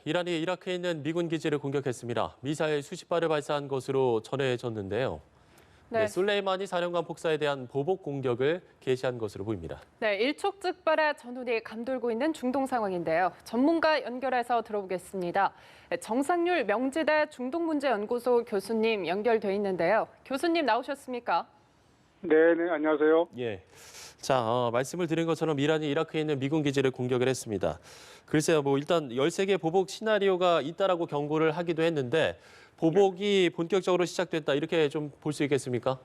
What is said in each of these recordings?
이란이 이라크에 있는 미군 기지를 공격했습니다. 미사일 수십 발을 발사한 것으로 전해졌는데요. 네. 술레이마니 사령관 폭사에 대한 보복 공격을 개시한 것으로 보입니다. 네, 일촉즉발의 전운이 감돌고 있는 중동 상황인데요. 전문가 연결해서 들어보겠습니다. 정상률 명지대 중동문제연구소 교수님 연결돼 있는데요. 교수님 나오셨습니까? 네, 안녕하세요. 예. 자, 말씀을 드린 것처럼 이란이 이라크에 있는 미군 기지를 공격을 했습니다. 글쎄요, 일단 13개 보복 시나리오가 있다라고 경고를 하기도 했는데 보복이 본격적으로 시작됐다 이렇게 좀 볼 수 있겠습니까?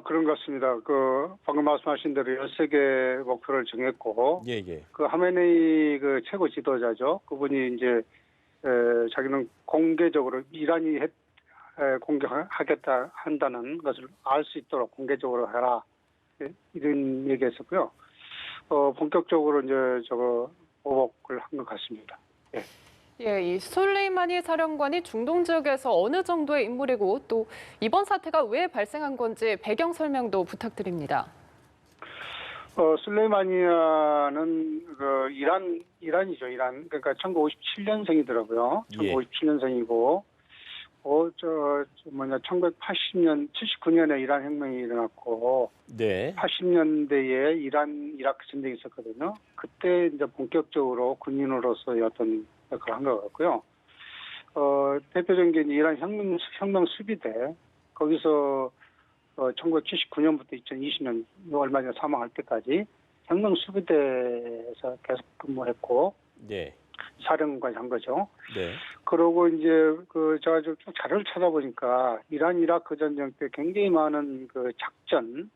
그런 것 같습니다. 방금 말씀하신 대로 13개 목표를 정했고, 예, 예. 하메네이 최고 지도자죠. 그분이 이제, 자기는 공개적으로 이란이 공격하겠다 한다는 것을 알 수 있도록 공개적으로 해라. 이런 얘기했었고요. 본격적으로 이제 보복을 한 것 같습니다. 예. 예, 이 술레이마니 사령관이 중동 지역에서 어느 정도의 인물이고 또 이번 사태가 왜 발생한 건지 배경 설명도 부탁드립니다. 술레이마니아는 이란이죠, 이란. 그러니까 1957년생이더라고요. 예. 1957년생이고, 1980년, 79년에 이란 혁명이 일어났고, 네. 80년대에 이라크 전쟁이 있었거든요. 그때 이제 본격적으로 군인으로서의 어떤 역할을 한 것 같고요. 대표적인 게 이란 혁명 수비대, 거기서 1979년부터 2020년 얼마 전에 사망할 때까지 혁명 수비대에서 계속 근무했고, 네. 사령관이 한 거죠. 네. 그러고 이제 제가 쭉 자료를 찾아보니까 이란 이라크 전쟁 때 굉장히 많은 작전,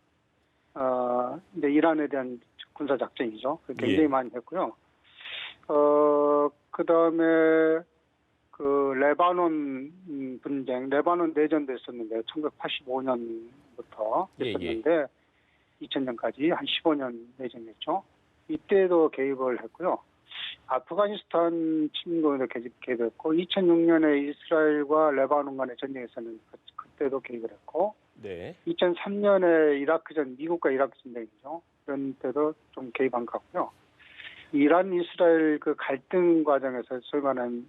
이제 이란에 대한 군사 작전이죠. 굉장히 예. 많이 했고요. 그 다음에 레바논 분쟁, 레바논 내전도 있었는데 1985년부터 예, 예. 있었는데 2000년까지 한 15년 내전이었죠. 이때도 개입을 했고요. 아프가니스탄 침공에도 개입했고 2006년에 이스라엘과 레바논 간의 전쟁이 있었는데 그때도 개입을 했고 네. 2003년에 미국과 이라크 전쟁이죠. 그런 때도 좀 개입한 것 같고요. 이란 이스라엘 갈등 과정에서 소위 말하는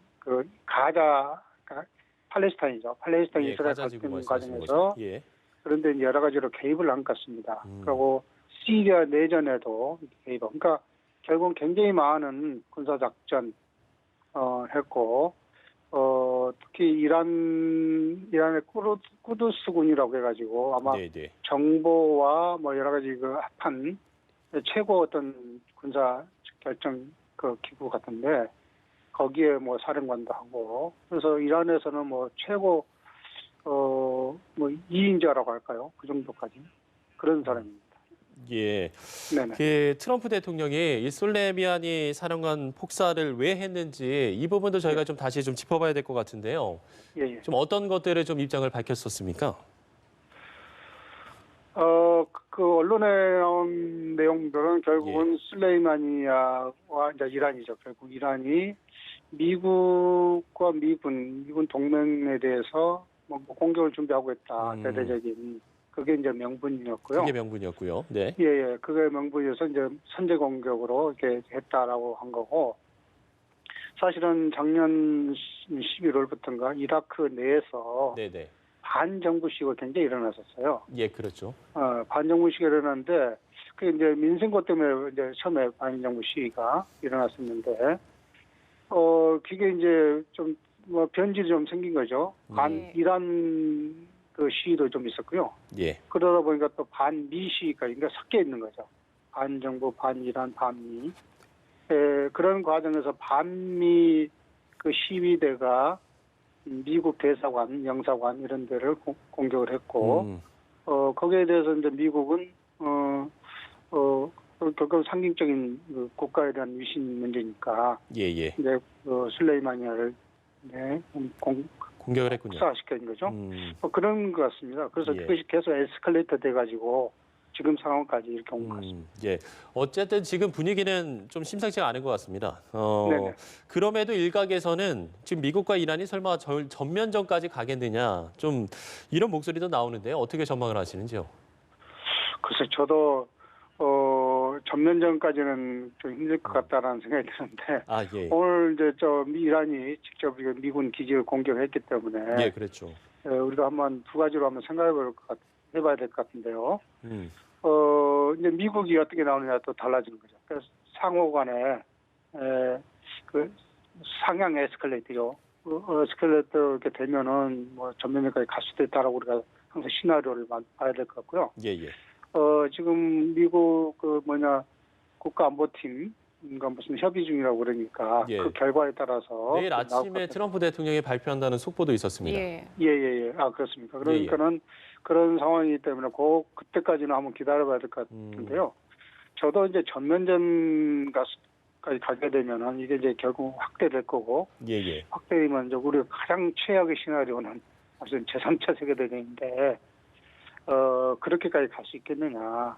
팔레스타인이죠. 팔레스타인 예, 이스라엘 가자 지구 갈등 말씀하시는 과정에서 거죠? 예. 그런데 이제 여러 가지로 개입을 한 것 같습니다. 그리고 시리아 내전에도 개입하고, 그러니까 결국은 굉장히 많은 군사 작전 했고, 특히 이란의 꾸두스군이라고 해가지고 아마 네, 네. 정보와 여러 가지 합한 최고 어떤 군사 결정 기구 같은데 거기에 사령관도 하고, 그래서 이란에서는 최고 2인자라고 할까요? 그 정도까지 그런 사람입니다. 예. 네네. 트럼프 대통령이 이 술레이마니 사령관 폭사를 왜 했는지 이 부분도 저희가 좀 다시 좀 짚어봐야 될 것 같은데요. 예. 좀 어떤 것들을 좀 입장을 밝혔었습니까? 언론에 나온 내용들은 결국은 술레이마니아와 이제 이란이죠. 결국 이란이 미국과 미군 동맹에 대해서 공격을 준비하고 있다. 대대적인. 그게 이제 명분이었고요. 그게 명분이었고요. 네. 예. 그게 명분이어서 이제 선제 공격으로 이렇게 했다라고 한 거고, 사실은 작년 11월부터인가 이라크 내에서 네네. 반정부 시위가 굉장히 일어났었어요. 예, 그렇죠. 반정부 시위가 일어났는데, 그게 이제 민생고 때문에 이제 처음에 반정부 시위가 일어났었는데, 그게 이제 좀, 변질이 좀 생긴 거죠. 이란 시위도 좀 있었고요. 예. 그러다 보니까 또 반미 시위까지 섞여 있는 거죠. 반정부, 반이란, 반미. 그런 과정에서 반미 시위대가 미국 대사관, 영사관 이런 데를 공격을 했고, 거기에 대해서 이제 미국은 결국 상징적인 국가에 대한 위신 문제니까, 예. 이제 술레이마니아를 공격을 했군요. 폭사시킨 거죠. 그런 것 같습니다. 그래서 예. 그것이 계속 에스컬레이터 돼가지고 지금 상황까지 이렇게 온 것 같습니다. 예. 어쨌든 지금 분위기는 좀 심상치가 않은 것 같습니다. 네네. 그럼에도 일각에서는 지금 미국과 이란이 설마 전면전까지 가겠느냐, 좀 이런 목소리도 나오는데요. 어떻게 전망을 하시는지요? 글쎄 저도 전면전까지는 좀 힘들 것 같다라는 생각이 드는데 아, 예. 오늘 이제 이란이 직접 미군 기지를 공격했기 때문에 예, 그렇죠. 우리가 한번 두 가지로 한번 해봐야 될 것 같은데요. 음. 이제 미국이 어떻게 나오느냐 또 달라지는 거죠. 그래서 상호간에 그 상향 에스컬레이터요. 에스컬레이터 이렇게 되면은 뭐 전면전까지 갈 수도 있다라고 우리가 항상 시나리오를 봐야 될 것 같고요. 예, 예. 지금 미국 국가안보팀과 무슨 협의 중이라고 그러니까 예. 그 결과에 따라서 내일 나올 것 아침에 같아요. 트럼프 대통령이 발표한다는 속보도 있었습니다. 예. 예. 아, 그렇습니까. 그러니까는 그런 상황이기 때문에 그때까지는 한번 기다려봐야 될 것 같은데요. 저도 이제 전면전까지 가게 되면은 이게 이제 결국 확대될 거고, 예, 예. 확대되면 이제 우리가 가장 최악의 시나리오는 무슨 제3차 세계대전인데, 그렇게까지 갈 수 있겠느냐.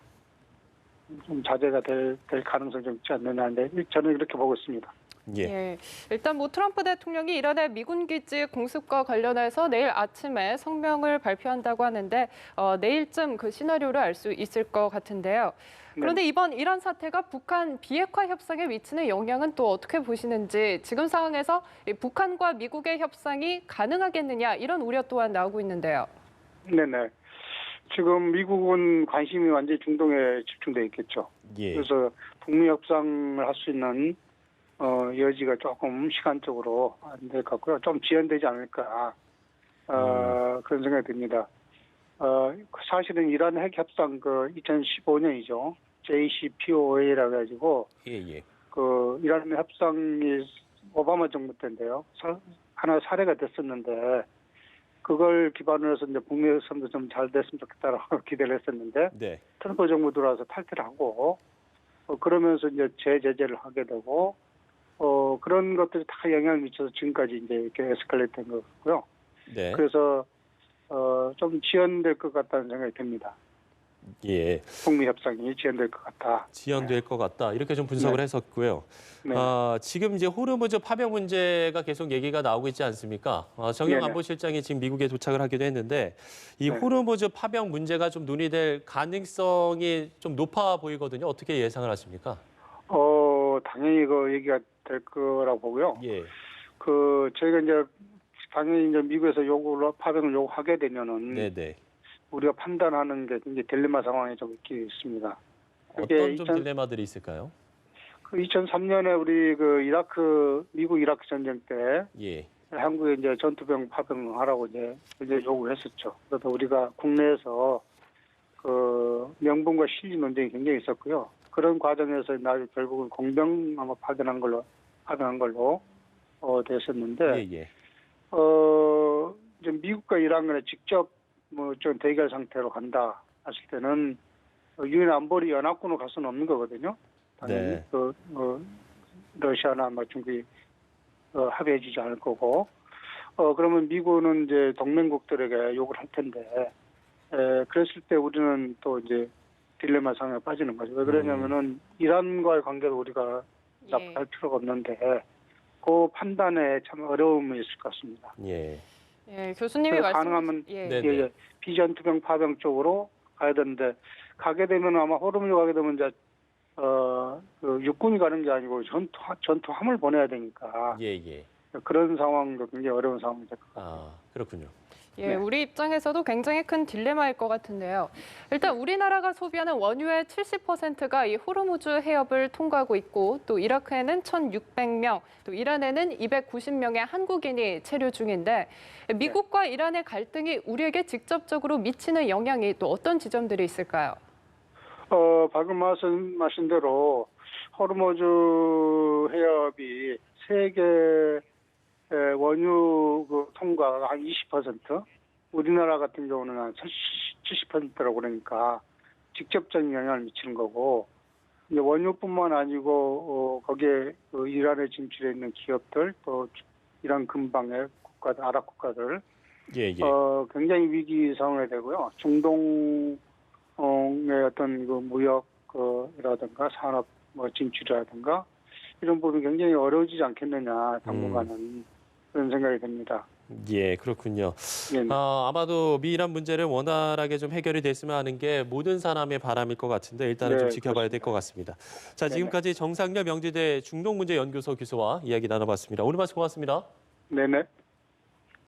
좀 자제가 될 가능성이 좀 있지 않느냐인데, 저는 이렇게 보고 있습니다. 예. 예. 일단 뭐 트럼프 대통령이 이란의 미군 기지 공습과 관련해서 내일 아침에 성명을 발표한다고 하는데 내일쯤 그 시나리오를 알 수 있을 것 같은데요. 그런데 이번 이란 사태가 북한 비핵화 협상에 미치는 영향은 또 어떻게 보시는지, 지금 상황에서 북한과 미국의 협상이 가능하겠느냐 이런 우려 또한 나오고 있는데요. 네네. 지금 미국은 관심이 완전히 중동에 집중돼 있겠죠. 예. 그래서 북미 협상을 할 수 있는 여지가 조금 시간적으로 안 될 것 같고요. 좀 지연되지 않을까 그런 생각이 듭니다. 사실은 이란 핵 협상 2015년이죠. JCPOA라고 해가지고 예. 이란 협상이 오바마 정부 때인데요. 하나 사례가 됐었는데 그걸 기반으로 해서 이제 북미 협상도 좀 잘 됐으면 좋겠다라고 기대를 했었는데 네. 트럼프 정부 들어와서 탈퇴를 하고 그러면서 이제 재제재를 하게 되고 그런 것들이 다 영향을 미쳐서 지금까지 이제 이렇게 에스컬레이트 된 거고요. 네. 그래서 좀 지연될 것 같다는 생각이 듭니다. 예. 북미 협상이 지연될 것 같다. 지연될 것 같다. 이렇게 좀 분석을 했었고요. 네. 지금 이제 호르무즈 파병 문제가 계속 얘기가 나오고 있지 않습니까? 정영 네네. 안보실장이 지금 미국에 도착을 하기도 했는데 이 네. 호르무즈 파병 문제가 좀 논의될 가능성이 좀 높아 보이거든요. 어떻게 예상을 하십니까? 당연히 그 얘기가 될 거라고 보고요. 예. 저희가 이제 당연히 이제 미국에서 파병을 요구하게 되면은 네네. 우리가 판단하는 게 이제 딜레마 상황이 좀 있습니다. 어떤 좀 딜레마들이 있을까요? 2003년에 우리 미국 이라크 전쟁 때 예. 한국에 이제 전투병 파병하라고 이제 요구했었죠. 그래서 우리가 국내에서 명분과 실리 논쟁이 굉장히 있었고요. 그런 과정에서 결국은 공병 아마 파병한 걸로 됐었는데, 예. 이제 미국과 이란 간에 직접 좀 대결 상태로 간다 했을 때는 유엔 안보리 연합군으로 갈 수는 없는 거거든요. 당연히 네. 러시아나 중국이 합의해주지 않을 거고, 그러면 미국은 이제 동맹국들에게 욕을 할 텐데, 그랬을 때 우리는 또 이제 딜레마 상황에 빠지는 거죠. 왜 그러냐면은 이란과의 관계를 우리가 나쁘할 필요가 없는데, 그 판단에 참 어려움이 있을 것 같습니다. 예, 교수님이 가능하면 비전투병 파병 쪽으로 가야 되는데, 가게 되면 아마 호르무즈 가게 되면 이제 육군이 가는 게 아니고 전투함을 보내야 되니까 예. 그런 상황도 굉장히 어려운 상황이 될 것 같아요. 그렇군요. 예, 네. 우리 입장에서도 굉장히 큰 딜레마일 것 같은데요. 일단 우리나라가 소비하는 원유의 70%가 이 호르무즈 해협을 통과하고 있고, 또 이라크에는 1,600명, 또 이란에는 290명의 한국인이 체류 중인데, 미국과 이란의 갈등이 우리에게 직접적으로 미치는 영향이 또 어떤 지점들이 있을까요? 방금 말씀하신 대로 호르무즈 해협이 세계 원유 통과가 한 20%, 우리나라 같은 경우는 한 70%라고 그러니까 직접적인 영향을 미치는 거고, 이제 원유뿐만 아니고 거기에 이란에 진출해 있는 기업들, 또 이란 근방의 국가들, 아랍 국가들, 굉장히 위기 상황이 되고요. 중동의 어떤 무역이라든가 산업 진출이라든가 이런 부분이 굉장히 어려워지지 않겠느냐 당분간은 그런 생각이 듭니다. 예, 그렇군요. 네. 아마도 미이란 문제를 원활하게 좀 해결이 됐으면 하는 게 모든 사람의 바람일 것 같은데 일단은 네, 좀 지켜봐야 될 것 같습니다. 자, 지금까지 정상렬 명지대 중동문제연구소 교수와 이야기 나눠봤습니다. 오늘 말씀 고맙습니다. 네네.